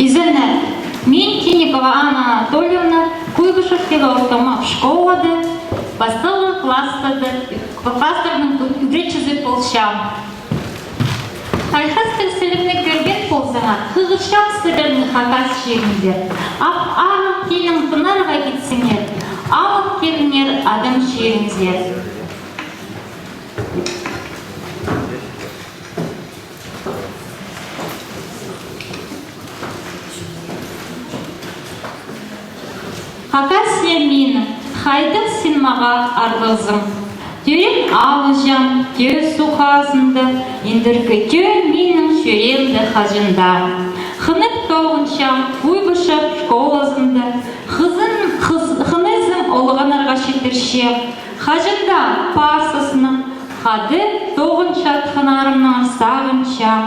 Изена, мен Киникова Анна Анатольевна, Куйбышевского автомат школада, бастала кластерның үгретшізі полшам. Алхас тілсілімні көрген болсаңа, қығышам сілерінің хақас жеріңдер. Ағып келін бұнарға кетсіңер, ағып келінер адам жеріңдер. Хақас емейінің, қайдық сен маға арғызым. Түрек алыжам, төр суқазынды, ендіргі төр менің шөремді қажында. Қынып тоғыншам, Куйбышев школасында, қынызым олғанарға шетіршем. Қажында парсысының, қады тоғыншат қынарымнан сағыншам.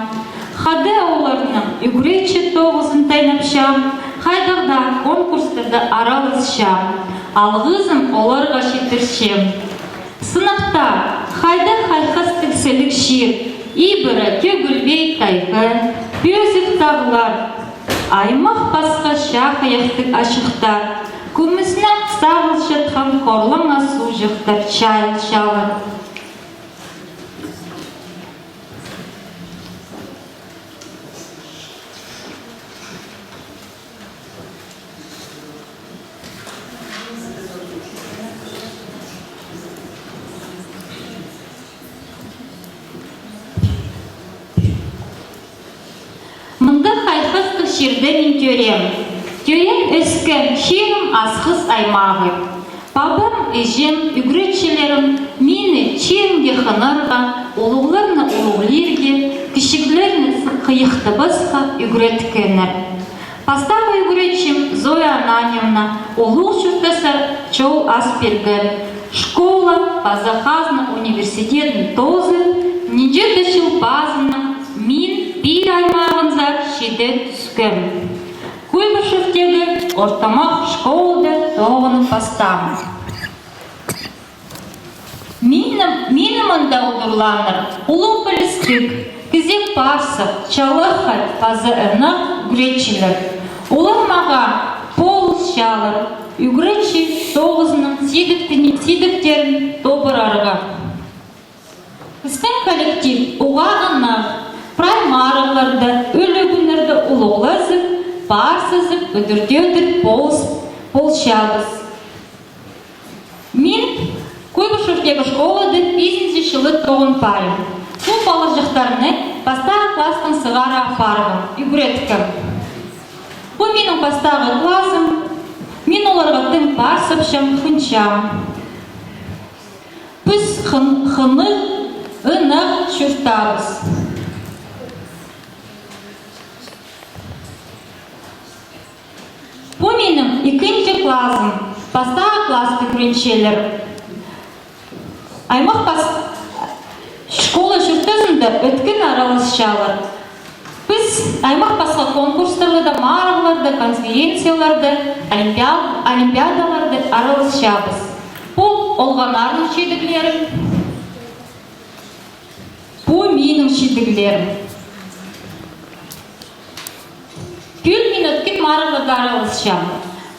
Қады оларының үгретші тоғызын тайнапшам. Қайдағда конкурстарды аралызшам. Алғызым оларға шетіршем. Сынықта қайда қайқас тікселік шер, ибірі көгілбей тайқы, бөзік тағылар. Аймақ басқа шақ аяқтық ашықтар, күмісінен сағыл шатқан қорлыңа су жықтар чайыл шалыр. Шерді мен төрем. Төрем өскім, шерім асқыз аймағы. Бабам, ежем, үгретшілерім мені черімге қынырға, олуғларны олуғлерге, кішіглерні қиықты басқа үгреткенер. Пастағы үгретшім Зоя Ананевна, олуғ шүртасы чоу аспергер. Школа, Пазахазны университетін тозы, нежеті шыл базының мен бір аймағынза шеде түскім. Куйбышевтегі ортамақ школды тоғыны пастам. Менің мұнда ұдырланыр, ұлың білістік, кізек парсы, чалыққа пазы ұрнақ үгретшілер. Олар маға пол шалыр, үгретші тоғызының сидіктерін тобыр арыға. Біздің коллектив ұғағыннақ, праймарыларды, өлігінлерді ұлығылызып, парсызып, өдірде-өдір полшабыз. Мен Куйбышевтегі школады 5-ші жылы тоғын парым. Бұл балыжықтарыны бастағы кластың сығара фарғым, үгреткім. Бұл менің бастағы классым, мен оларға тың парсыпшым, хыншам. Біз хынық, ынық шүртабыз. Бұл менің 2-ші классым, бастағы класты күреншелер. Аймақ школа жүртізінде өткен аралысшалар. Біз аймақ басқа конкурстарларды, мараларды, конференцияларды, олимпиадаларды аралысшабыз. Бұл олғанардың шедіглерім. Бұл менің шедіглерім. Күл мен өткен мараларды аралысшам.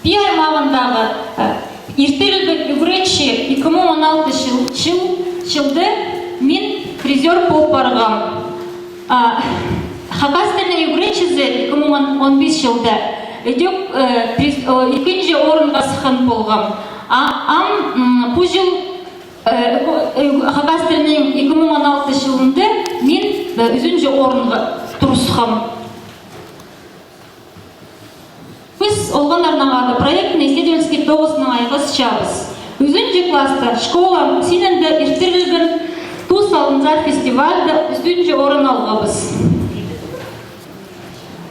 Bir аймағындағы ертелгі үгретші 2016 жылды мен призер болып барғам. Хақастырның үгретшізі 2015 жылда екінші орынға сықын болғам. Бұл жыл Хақастырның 2016 жылында мен үзінші орынға тұрысқам. Біз олғанарнағады проектно-исследовательский тоғысының айғыз шабыз. Үзінші класста школа сенімді ертерлігін ту салынзар фестивальда үзінші орын алғабыз.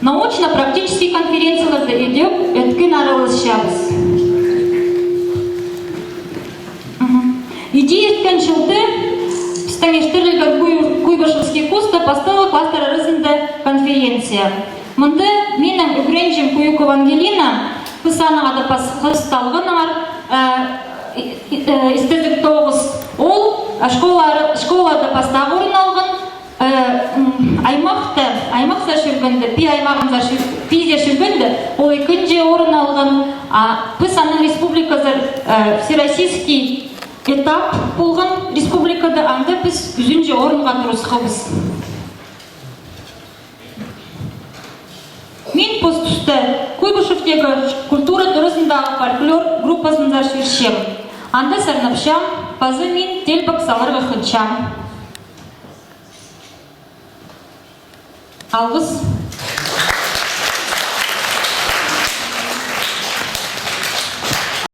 Научно-практический конференцияларды едеп өткен аралыз шабыз. Идея өткен жылды біздің ертерлігін Куйбышевский куста бастығы кластар арасында конференция. Мұнда менің үгренжім Куюкова Ангелина Пысанағады қысталғынар істедік тоғыз. Ол школада пастағы орын алған, аймақта жүргенде, пизе жүргенде, ол екінші орын алған, біз аның республикада всероссийский этап болған республикада, анда біз үзінші орынға тұрысқабыз. Мен постүсті Куйбышевтегі культура туризмдағы фольклор группасында жүршем. Анда сарнапшам, пазы мен тел бақсаларға хынчам. Алғыс.